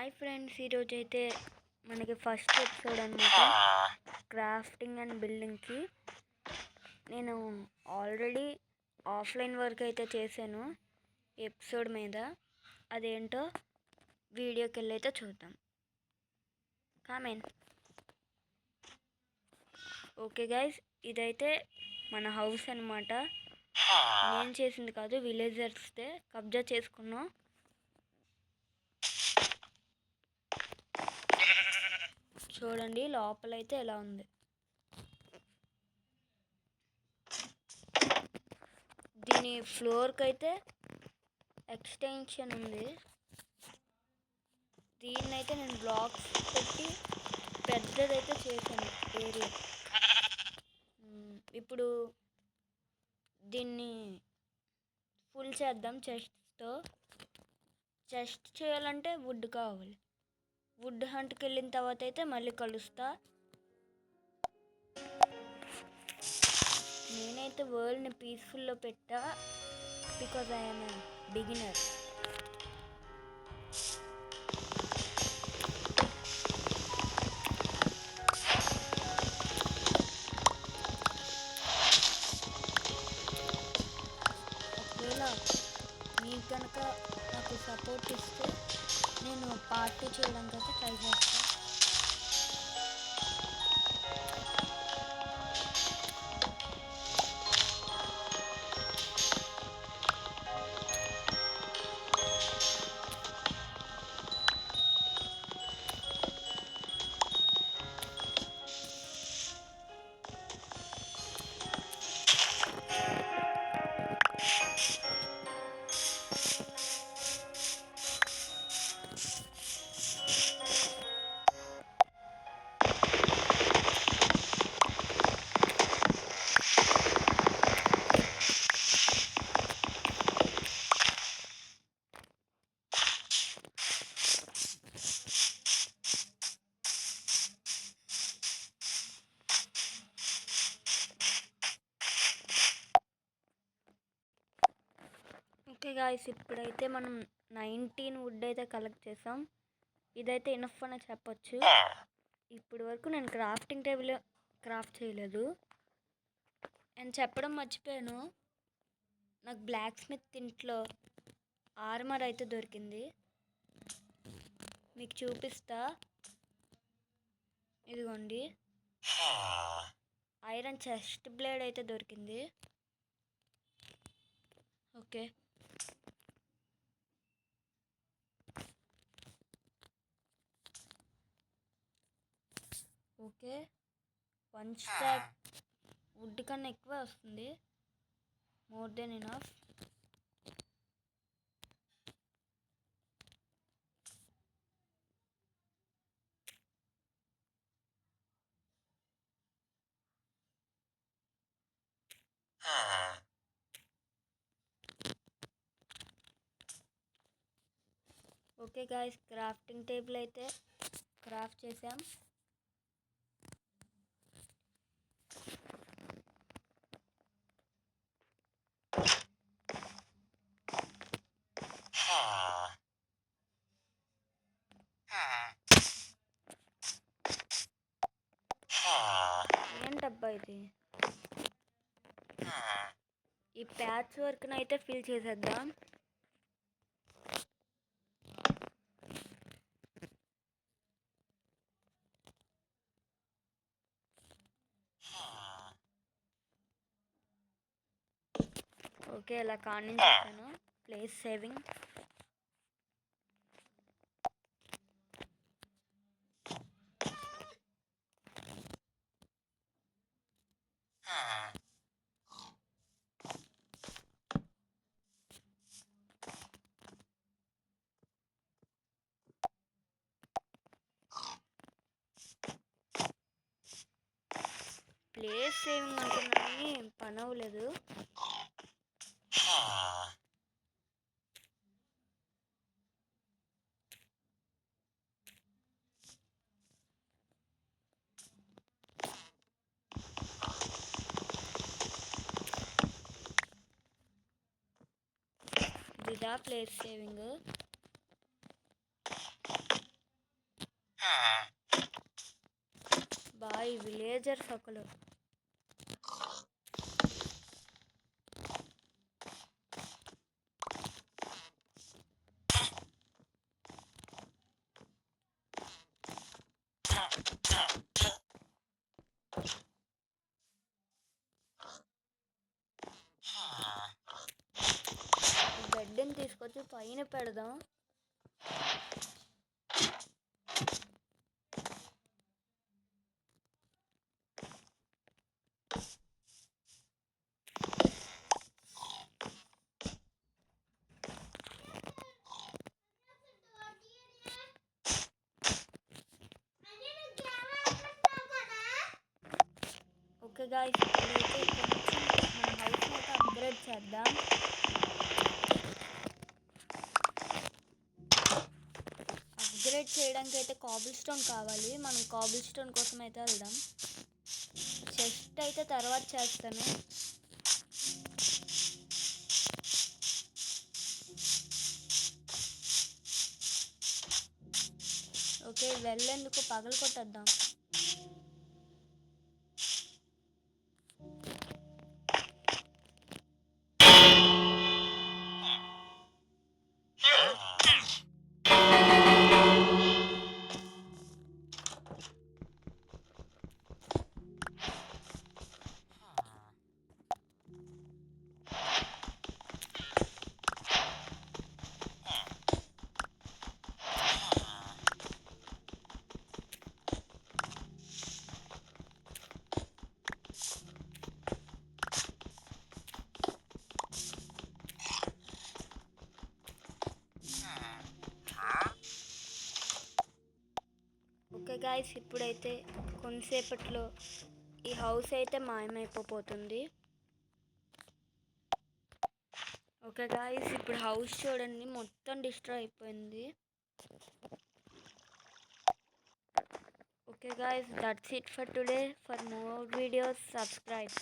Hi friends, ఈరోజైతే మనకి first episode అనమాట. క్రాఫ్టింగ్ అండ్ బిల్డింగ్కి నేను ఆల్రెడీ ఆఫ్లైన్ వర్క్ అయితే చేశాను ఎపిసోడ్ మీద. అదేంటో వీడియోకి వెళ్ళి అయితే చూద్దాం. కామెంట్. ఓకే గైస్, ఇదైతే మన హౌస్ అనమాట. నేను చేసింది కాదు, విలేజర్స్దే కబ్జా చేసుకున్నాం. చూడండి లోపలైతే ఎలా ఉంది. దీని ఫ్లోర్కి అయితే ఎక్స్టెన్షన్ ఉంది. దీన్నైతే నేను బ్లాక్స్ పెట్టి పెద్దదైతే చేశాను ఏరియా. ఇప్పుడు దీన్ని ఫుల్ చేద్దాం చెస్ట్తో. చెస్ట్ చేయాలంటే వుడ్ కావాలి. వుడ్ హంట్కి వెళ్ళిన తర్వాత అయితే మళ్ళీ కలుస్తా. నేనైతే వరల్డ్ని పీస్ఫుల్లో పెట్టా, బికాజ్ ఐఎమ్ ఏ బిగినర్. ఒకవేళ మీకు కనుక నాకు సపోర్ట్ ఇస్తే నేను పార్ట్ 2 చేయడానికి అయితే ట్రై చేస్తాను. ఓకే గాయస్, ఇప్పుడైతే మనం 19 వుడ్ అయితే కలెక్ట్ చేసాం. ఇదైతే ఇనఫ్ అని చెప్పొచ్చు. ఇప్పటి వరకు నేను క్రాఫ్టింగ్ టేబుల్ క్రాఫ్ట్ చేయలేదు. నేను చెప్పడం మర్చిపోయాను, నాకు బ్లాక్ స్మిత్ ఇంట్లో ఆర్మర్ అయితే దొరికింది. మీకు చూపిస్తా, ఇదిగోండి. ఐరన్ చెస్ట్ బ్లేడ్ అయితే దొరికింది. ఓకే, ఓకే 1 స్టాక్ వుడ్ కన్నా ఎక్కువ వస్తుంది. More than enough. Okay guys, crafting table అయితే క్రాఫ్ట్ చేసాం. ఏంటబ్బా ఇది? ఈ ప్యాచ్ వర్క్ని అయితే ఫిల్ చేసేద్దాం. ఓకే, ఇలా కానింగ్ చేశాను. Place saving. ప్లేస్ సేవింగ్ అనుకున్నాను, పని అవ్వలేదు. ఇదా ప్లేస్ సేవింగ్. బాయ్ విలేజర్స్ ఒకరు. బెడ్ని తీసుకొచ్చి పైన పెడదాం. ఓకే గాయ్స్, ఇప్పుడైతే కొంచెం మన హౌస్ని అయితే అప్గ్రేడ్ చేద్దాం. అప్గ్రేడ్ చేయడానికి అయితే కాబుల్ స్టోన్ కావాలి. మనం కాబుల్ స్టోన్ కోసం అయితే వెళ్దాం. చెస్ట్ అయితే తర్వాత చేస్తాను. ఓకే, వెళ్ళేందుకు పగలు కొట్టేద్దాం. ఓకే గాయ్స్, ఇప్పుడైతే కొంతసేపట్లో ఈ హౌస్ అయితే మాయమైపోతుంది. ఓకే గాయ్స్, ఇప్పుడు హౌస్ చూడండి, మొత్తం డిస్ట్రాయ్ అయిపోయింది. Okay guys, that's it for today. For more videos subscribe.